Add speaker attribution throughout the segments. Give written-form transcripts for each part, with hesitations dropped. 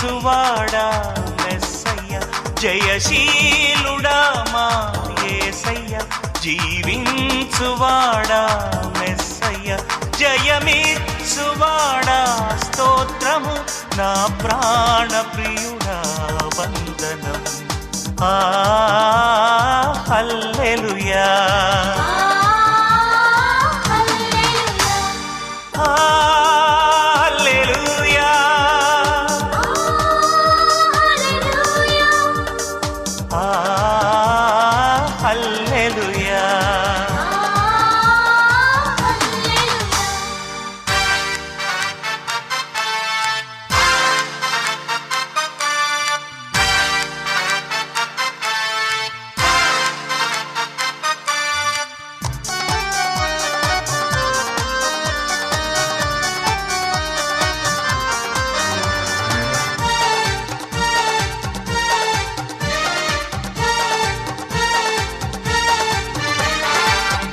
Speaker 1: జయమిచ్చువాడా మెస్సయ్య జయశీలుడా మా యేసయ్య జీవించువాడా మెస్సయ్య జయమిచ్చువాడా స్తోత్రము నా ప్రాణ ప్రియుడా వందనం హల్లెలూయా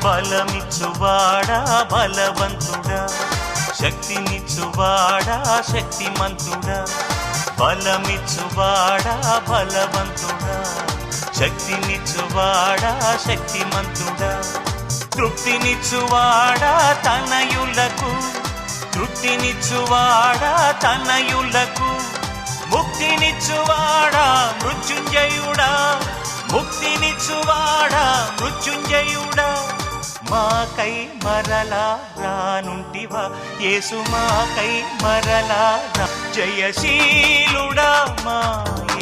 Speaker 1: బలమిచ్చువాడా బలవంతుడా శక్తినిచ్చువాడా శక్తిమంతుడా బలమిచ్చువాడా బలవంతుడా శక్తినిచ్చువాడా శక్తిమంతుడా తృప్తినిచ్చువాడా తనయులకు తృప్తినిచ్చువాడా తనయులకు ముక్తినిచ్చువాడా మృత్యుంజయుడా ముక్తినిచ్చువాడా మృత్యుంజయుడా మాకై మరలా రానుంటివా యేసు మాకై మరలా జయశీలుడా మా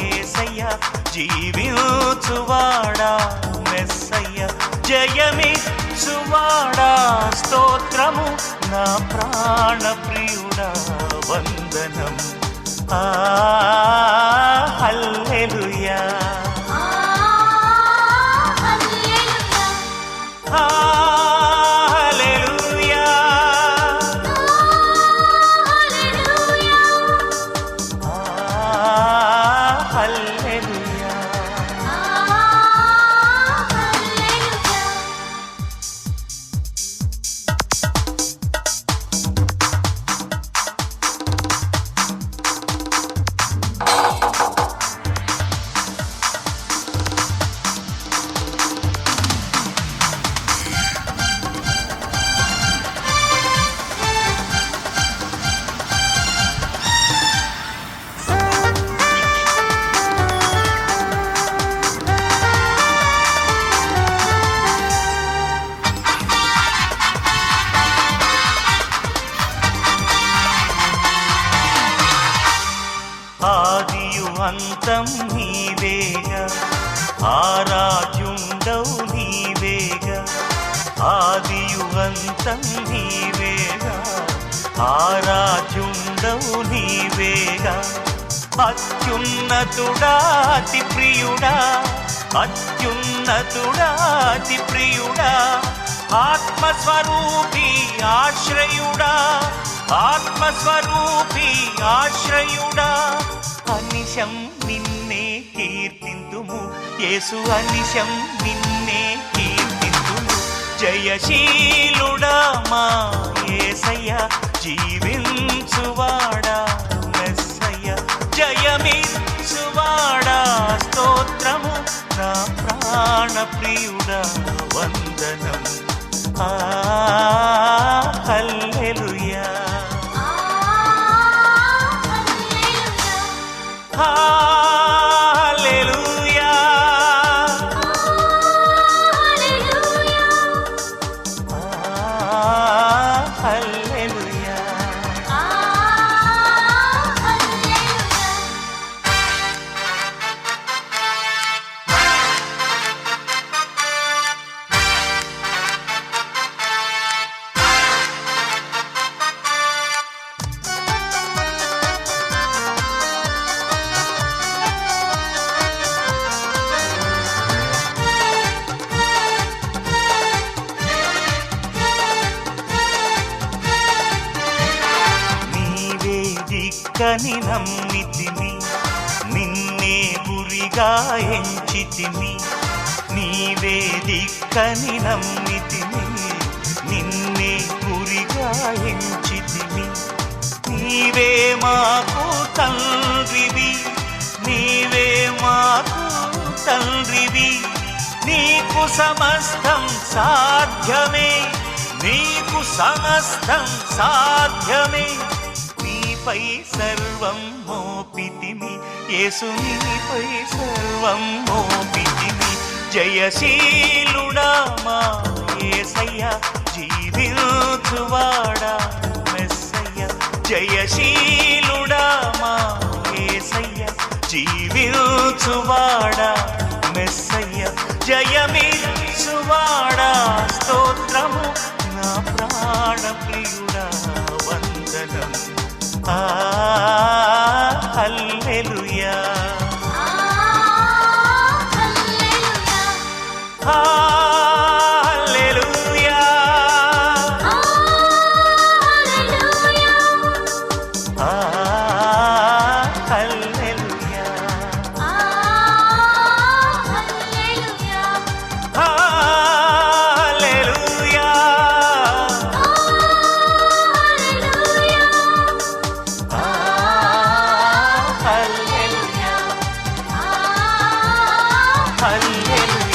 Speaker 1: యేసయ్య జీవించువాడా మెస్సయ్య జయమిచ్చువాడా స్తోత్రము నా ప్రాణ ప్రియుడా వందనం హల్లెలూయా అంతం నీవేగా ఆరాధ్యుండవు నీవేగా ఆదియు అంతం నీవేగా ఆరాధ్యుండవు నీవేగా అత్యున్నతుడా అతి ప్రియుడా అత్యున్నతుడా అతి ప్రియుడా ఆత్మస్వరూపి ఆశ్రయుడా ఆత్మస్వరూపి ఆశ్రయుడా అనిశం నిన్నే కీర్తింతుము యేసు అనిశం నిన్నే కీర్తింతుము జయశీలుడా మా యేసయ్య జీవించువాడా మెస్సయ్య జయమిచ్చువాడా స్తోత్రము నా ప్రాణ ప్రియుడా వందనం హల్లెలూయా హల్లెలూయా హల్లెలూయా దిక్కని నమ్మితిని నిన్నే గురిగా ఎంచితిని నీవే దిక్కని నమ్మితిని నిన్నే గురిగా ఎంచితిని నీ నీవే మాకు తండ్రివి, నీవే మాకు తండ్రివి. నీకు సమస్తం సాధ్యమే, నీకు సమస్తం సాధ్యమే. నీపై సర్వం మోపితిమి యేసు, నీపై సర్వం మోపితిమి. జయశీలుడా మా యేసయ్య, జీవించువాడా మెస్సయ్య. జయశీలుడా మా యేసయ్య, జీవించువాడా మెస్సయ్య. జయమిచ్చువాడా స్తోత్రము, నా ప్రాణ ప్రియుడా వందనం. హల్లెలూయా, హల్లెలూయా, హల్లెలూయా, హల్లెలూయా, హల్లెలూయా, హల్లెలూయా.